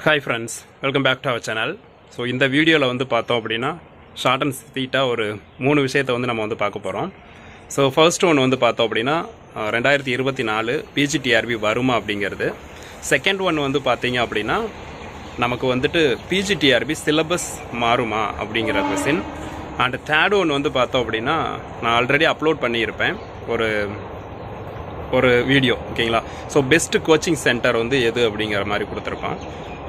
Hi friends, welcome back to our channel. So இந்த வீடியோவில் வந்து பார்த்தோம் அப்படின்னா ஷார்ட் அண்ட் ஸ்வீட்டாக ஒரு 3 விஷயத்தை வந்து நம்ம வந்து பார்க்க போகிறோம். ஸோ ஃபர்ஸ்ட் ஒன்று வந்து பார்த்தோம் அப்படின்னா 2024 பிஜிடிஆர்பி வருமா அப்படிங்கிறது. செகண்ட் ஒன் வந்து பார்த்தீங்க அப்படின்னா நமக்கு வந்துட்டு பிஜிடிஆர்பி சிலபஸ் மாறுமா அப்படிங்கிற கொஸ்டின். அண்ட் தேர்ட் ஒன் வந்து பார்த்தோம் அப்படின்னா நான் ஆல்ரெடி அப்லோட் பண்ணியிருப்பேன் ஒரு வீடியோ, ஓகேங்களா. ஸோ பெஸ்ட்டு கோச்சிங் சென்டர் வந்து எது அப்படிங்கிற மாதிரி கொடுத்துருப்பான்.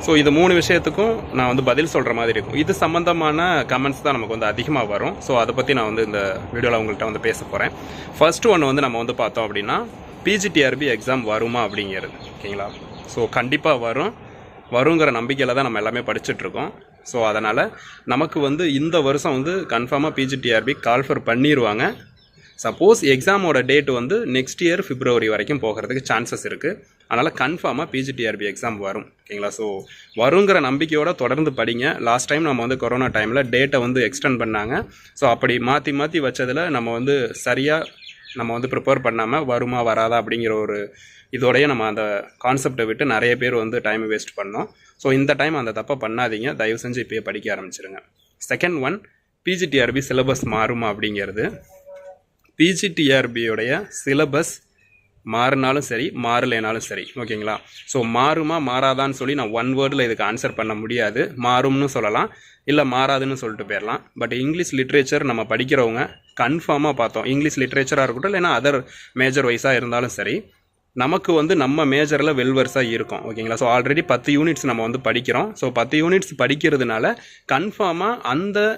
ஸோ இது 3 விஷயத்துக்கும் நான் வந்து பதில் சொல்கிற மாதிரி இருக்கும். இது சம்மந்தமான கமெண்ட்ஸ் தான் நமக்கு வந்து அதிகமாக வரும். ஸோ அதை பற்றி நான் வந்து இந்த வீடியோவில் உங்கள்கிட்ட வந்து பேச போகிறேன். ஃபர்ஸ்ட் ஒன்று வந்து நம்ம வந்து பார்த்தோம் அப்படின்னா பிஜிடிஆர்பி எக்ஸாம் வருமா அப்படிங்கிறது, ஓகேங்களா. ஸோ கண்டிப்பாக வருங்கிற நம்பிக்கையில் தான் நம்ம எல்லாமே படிச்சுட்ருக்கோம். ஸோ அதனால் நமக்கு வந்து இந்த வருஷம் வந்து கன்ஃபார்மாக பிஜிடிஆர்பி கால்ஃபர் பண்ணிடுவாங்க. சப்போஸ் எக்ஸாமோட டேட் வந்து நெக்ஸ்ட் இயர் பிப்ரவரி வரைக்கும் போகிறதுக்கு சான்சஸ் இருக்குது. அதனால் கன்ஃபார்மாக பிஜிடிஆர்பி எக்ஸாம் வரும், ஓகேங்களா. ஸோ வருங்கிற நம்பிக்கையோடு தொடர்ந்து படிங்க. லாஸ்ட் டைம் நம்ம வந்து கொரோனா டைமில் டேட்டை வந்து எக்ஸ்டெண்ட் பண்ணாங்க. ஸோ அப்படி மாற்றி வச்சதில் நம்ம வந்து சரியாக நம்ம வந்து ப்ரிப்பேர் பண்ணாமல் வருமா வராதா அப்படிங்கிற ஒரு இதோடைய நம்ம அந்த கான்செப்டை விட்டு நிறைய பேர் வந்து டைம் வேஸ்ட் பண்ணோம். ஸோ இந்த டைம் அந்த தப்பை பண்ணாதீங்க, தயவு செஞ்சு இப்போயே படிக்க ஆரம்பிச்சிருங்க. செகண்ட் ஒன், பிஜிடிஆர்பி சிலபஸ் மாறுமா அப்படிங்கிறது. பிஜிடிஆர்பியோடைய சிலபஸ் மாறினாலும் சரி மாறலைனாலும் சரி, ஓகேங்களா. ஸோ மாறுமா மாறாதான்னு சொல்லி நான் ஒன் வேர்டில் இதுக்கு ஆன்சர் பண்ண முடியாது. மாறும்னு சொல்லலாம், இல்லை மாறாதுன்னு சொல்லிட்டு போயிடலாம். பட் இங்கிலீஷ் லிட்ரேச்சர் நம்ம படிக்கிறவங்க கன்ஃபார்மாக பார்த்தோம், இங்கிலீஷ் லிட்ரேச்சராக இருக்கட்டும் இல்லைன்னா அதர் மேஜர் வைஸாக இருந்தாலும் சரி, நமக்கு வந்து நம்ம மேஜரில் வெல்வர்ஸாக இருக்கும், ஓகேங்களா. ஸோ ஆல்ரெடி 10 யூனிட்ஸ் நம்ம வந்து படிக்கிறோம். ஸோ 10 யூனிட்ஸ் படிக்கிறதுனால கன்ஃபார்மாக அந்த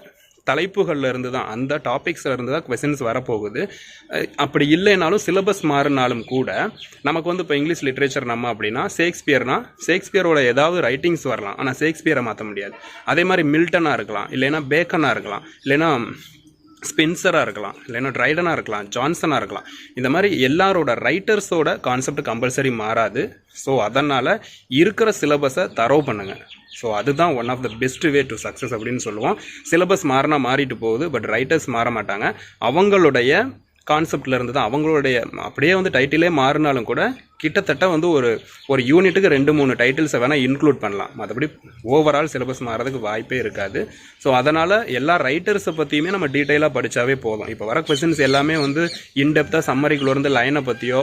தலைப்புகளில் இருந்து தான், அந்த டாபிக்ஸில் இருந்து தான் கொஸ்டின்ஸ் வரப்போகுது. அப்படி இல்லைனாலும் சிலபஸ் மாறினாலும் கூட நமக்கு வந்து இப்போ இங்கிலீஷ் லிட்ரேச்சர் நம்ம அப்படின்னா ஷேக்ஸ்பியரோட ஏதாவது ரைட்டிங்ஸ் வரலாம், ஆனால் ஷேக்ஸ்பியரை மாற்ற முடியாது. அதே மாதிரி மில்டனாக இருக்கலாம், இல்லைன்னா பேக்கனாக இருக்கலாம், இல்லைன்னா ஸ்பென்சராக இருக்கலாம், இல்லைன்னா ட்ரைடனாக இருக்கலாம், ஜான்சனாக இருக்கலாம். இந்த மாதிரி எல்லாரோட ரைட்டர்ஸோட கான்செப்ட் கம்பல்சரி மாறாது. ஸோ அதனால் இருக்கிற சிலபஸை தரவு பண்ணுங்கள். ஸோ அதுதான் one of the best way to success அப்படின்னு சொல்லுவோம். சிலபஸ் மாறினா மாறிட்டு போகுது, பட் ரைட்டர்ஸ் மாற மாட்டாங்க. அவங்களுடைய கான்செப்டில் இருந்து தான், அவங்களுடைய அப்படியே வந்து டைட்டிலே மாறினாலும் கூட கிட்டத்தட்ட வந்து ஒரு யூனிட்டுக்கு 2-3 டைட்டில்ஸை வேணால் இன்க்ளூட் பண்ணலாம். மற்றபடி ஓவரால் சிலபஸ் மாறதுக்கு வாய்ப்பே இருக்காது. ஸோ அதனால் எல்லா ரைட்டர்ஸை பற்றியுமே நம்ம டீட்டெயிலாக படித்தாவே போதும். இப்போ வர கொஸ்டின்ஸ் எல்லாமே வந்து இன்டெப்த்தாக சம்மரிக்குள்ளேருந்து லைனை பற்றியோ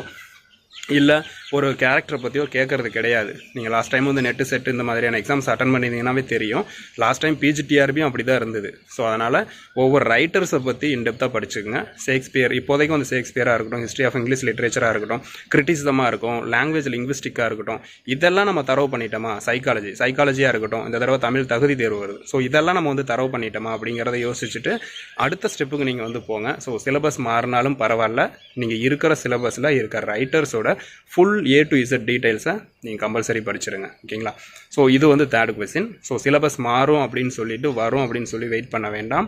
இல்லை ஒரு கேரக்டரை பற்றியோ கேட்குறது கிடையாது. நீங்கள் லாஸ்ட் டைம் வந்து நெட்டு செட்டு இந்த மாதிரியான எக்ஸாம்ஸ் அட்டன் பண்ணியிருந்தீங்கன்னாவே தெரியும். லாஸ்ட் டைம் பிஜிடிஆர்பியும் அப்படி தான் இருந்தது. ஸோ அதனால் ஒவ்வொரு ரைட்டர்ஸை பற்றி இன்டெப்த்தாக படிச்சுக்கோங்க. ஷேக்ஸ்பியர் இப்போதைக்கு வந்து ஷேக்ஸ்பியராக இருக்கட்டும், ஹிஸ்ட்ரி ஆஃப் இங்கிலீஷ் லிட்ரேச்சராக இருக்கட்டும், கிரிட்டிசிசமாக இருக்கும், லாங்குவேஜ் லிங்குவிஸ்டிக்காக இருக்கட்டும், இதெல்லாம் நம்ம தரவு பண்ணிட்டோமா. சைக்காலஜியாக இருக்கட்டும், இந்த தடவை தமிழ் தகுதி தேர்வு வருது. ஸோ இதெல்லாம் நம்ம வந்து தரவு பண்ணிட்டோமா அப்படிங்கிறத யோசிச்சுட்டு அடுத்த ஸ்டெப்புக்கு நீங்கள் வந்து போங்க. ஸோ சிலபஸ் மாறினாலும் பரவாயில்ல, நீங்கள் இருக்கிற சிலபஸில் இருக்கிற ரைட்டர்ஸோட ஃபுல் A to Z டீட்டெயில்ஸை நீங்கள் கம்பல்சரி படிச்சிருங்க, ஓகேங்களா. ஸோ இது வந்து தேர்ட் கொஸ்டின். ஸோ சிலபஸ் மாறும் அப்படின்னு சொல்லிட்டு வரும் அப்படின்னு சொல்லி வெயிட் பண்ண வேண்டாம்.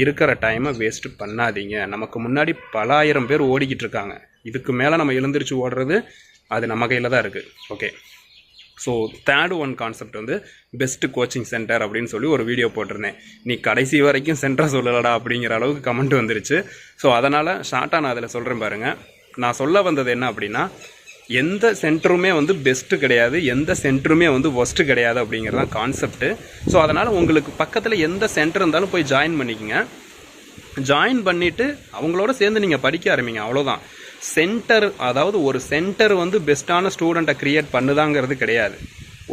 இருக்கிற டைமை வேஸ்ட் பண்ணாதீங்க. நமக்கு முன்னாடி பல ஆயிரம் பேர் ஓடிக்கிட்டு இருக்காங்க. இதுக்கு மேலே நம்ம எழுந்திரிச்சு ஓடுறது அது நம்ம கையில் தான் இருக்குது, okay. So third one concept வந்து பெஸ்ட் கோச்சிங் சென்டர் அப்படின்னு சொல்லி ஒரு வீடியோ போட்டிருந்தேன். நீ கடைசி வரைக்கும் சென்டர் சொல்லலடா அப்படிங்கிற அளவுக்கு கமெண்ட் வந்துருச்சு. ஸோ அதனால் ஷார்ட்டாக நான் அதில் சொல்கிறேன் பாருங்கள். நான் சொல்ல வந்தது என்ன அப்படின்னா, எந்த சென்டருமே வந்து பெஸ்ட்டு கிடையாது, எந்த சென்டருமே வந்து ஒஸ்ட்டு கிடையாது அப்படிங்கிறது தான் கான்செப்ட்டு. ஸோ அதனால் உங்களுக்கு பக்கத்தில் எந்த சென்டர் இருந்தாலும் போய் ஜாயின் பண்ணிக்கோங்க. ஜாயின் பண்ணிவிட்டு அவங்களோட சேர்ந்து நீங்கள் படிக்க ஆரம்பிங்க, அவ்வளோதான். சென்டர், அதாவது ஒரு சென்டர் வந்து பெஸ்ட்டான ஸ்டூடெண்ட்டை க்ரியேட் பண்ணுதாங்கிறது கிடையாது.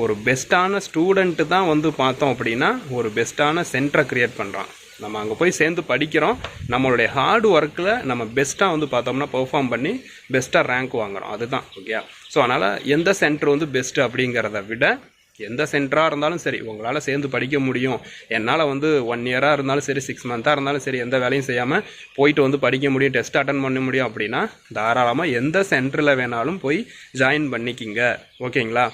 ஒரு பெஸ்ட்டான ஸ்டூடெண்ட்டு தான் வந்து பார்த்தோம் அப்படின்னா ஒரு பெஸ்ட்டான சென்டரை க்ரியேட் பண்ணுறான். நம்ம அங்கே போய் சேர்ந்து படிக்கிறோம், நம்மளுடைய ஹார்ட் ஒர்க்கில் நம்ம பெஸ்ட்டாக வந்து பார்த்தோம்னா பெர்ஃபார்ம் பண்ணி பெஸ்ட்டாக ரேங்க் வாங்குகிறோம், அதுதான், ஓகே. ஸோ அதனால் எந்த சென்டர் வந்து பெஸ்ட்டு அப்படிங்கிறத விட எந்த சென்டராக இருந்தாலும் சரி உங்களால் சேர்ந்து படிக்க முடியும். என்னால் வந்து 1 இயராக இருந்தாலும் சரி, 6 மந்த்தாக இருந்தாலும் சரி, எந்த வேலையும் செய்யாமல் போயிட்டு வந்து படிக்க முடியும், டெஸ்ட் அட்டன் பண்ண முடியும் அப்படின்னா தாராளமாக எந்த சென்டரில் வேணாலும் போய் ஜாயின் பண்ணிக்கிங்க, ஓகேங்களா.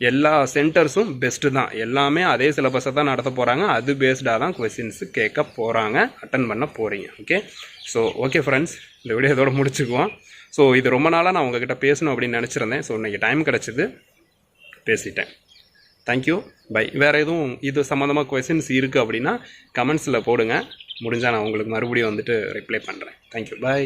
எல்லா சென்டர்ஸும் பெஸ்ட்டு தான், எல்லாமே அதே சிலபஸை தான் நடத்த போகிறாங்க, அது பேஸ்டாக தான் கொஸ்டின்ஸு கேட்க போகிறாங்க, அட்டன் பண்ண போகிறீங்க, ஓகே. ஸோ ஓகே ஃப்ரெண்ட்ஸ், இந்த வீடியோ இதோட முடிச்சுக்குவோம். ஸோ இது ரொம்ப நாளாக நான் உங்ககிட்ட பேசணும் அப்படின்னு நினச்சிருந்தேன். ஸோ இன்றைக்கி டைம் கிடச்சிது, பேசிட்டேன். Thank you, bye. வேறு எதுவும் இது சம்மந்தமாக கொஸ்டின்ஸ் இருக்குது அப்படின்னா கமெண்ட்ஸில் போடுங்க, முடிஞ்சால் நான் உங்களுக்கு மறுபடியும் வந்துட்டு ரிப்ளை பண்ணுறேன். Thank you, by.